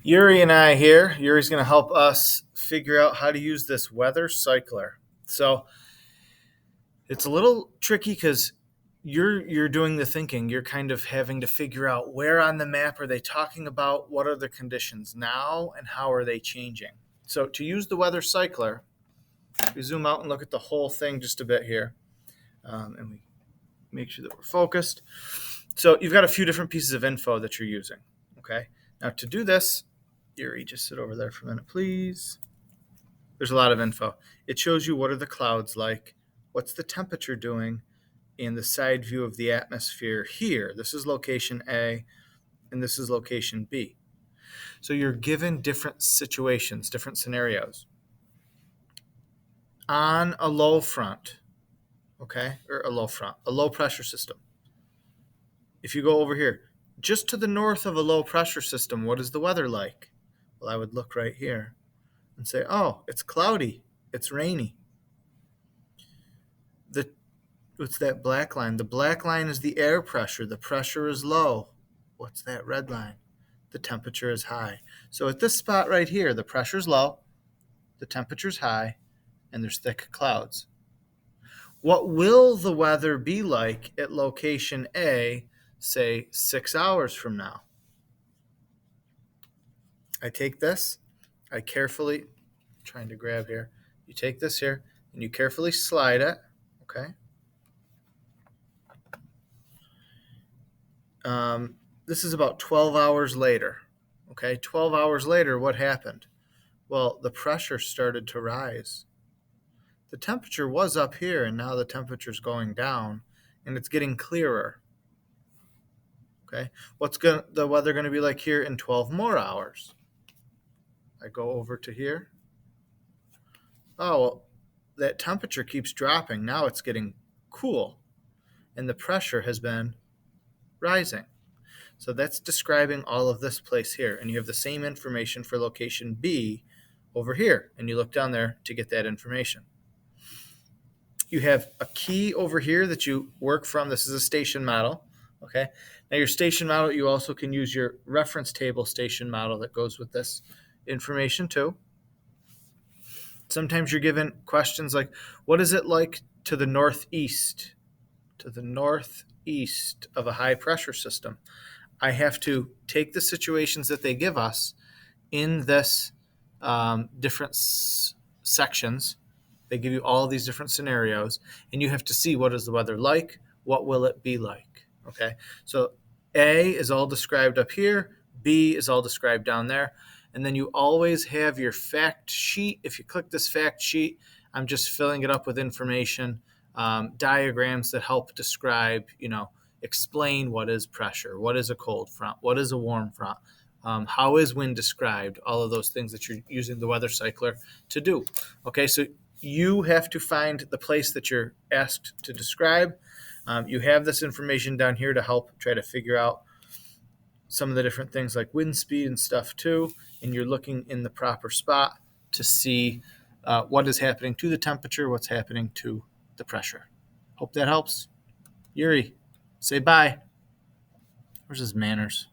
Yuri and I here. Yuri's going to help us figure out how to use this weather cycler. So it's a little tricky because you're doing the thinking. You're kind of having to figure out where on the map are they talking about, what are the conditions now, and how are they changing. So to use the weather cycler, we zoom out and look at the whole thing just a bit here, and we make sure that we're focused. So you've got a few different pieces of info that you're using. Okay. Now to do this, Yuri, just sit over there for a minute, please. There's a lot of info. It shows you what are the clouds like, what's the temperature doing, in the side view of the atmosphere here. This is location A, and this is location B. So you're given different situations, different scenarios. On a low front, okay, or a low front, a low pressure system. If you go over here, just to the north of a low pressure system, what is the weather like? Well, I would look right here and say, oh, it's cloudy, it's rainy. What's that black line? The black line is the air pressure. The pressure is low. What's that red line? The temperature is high. So at this spot right here, the pressure is low, the temperature is high, and there's thick clouds. What will the weather be like at location A, say 6 hours from now? I take this, I carefully, trying to grab here, you take this here, and you carefully slide it, okay? This is about 12 hours later. Okay, 12 hours later, what happened? Well, the pressure started to rise. The temperature was up here, and now the temperature's going down, and it's getting clearer. Okay, what's the weather going to be like here in 12 more hours? I go over to here. Oh, well, that temperature keeps dropping. Now it's getting cool, and the pressure has been rising. So that's describing all of this place here. And you have the same information for location B over here. And you look down there to get that information. You have a key over here that you work from. This is a station model. Okay. Now your station model, you also can use your reference table station model that goes with this information too. Sometimes you're given questions like, what is it like to the northeast? To the northeast of a high pressure system. I have to take the situations that they give us in this different sections. They give you all these different scenarios, and you have to see what is the weather like, what will it be like. Okay, so A is all described up here, B is all described down there, and then you always have your fact sheet. If you click this fact sheet, I'm just filling it up with information, diagrams that help describe, explain what is pressure, what is a cold front, what is a warm front, how is wind described, all of those things that you're using the weather cycler to do. Okay, so you have to find the place that you're asked to describe. You have this information down here to help try to figure out some of the different things like wind speed and stuff too, and you're looking in the proper spot to see what is happening to the temperature, what's happening to the pressure. Hope that helps. Yuri, say bye. Where's his manners?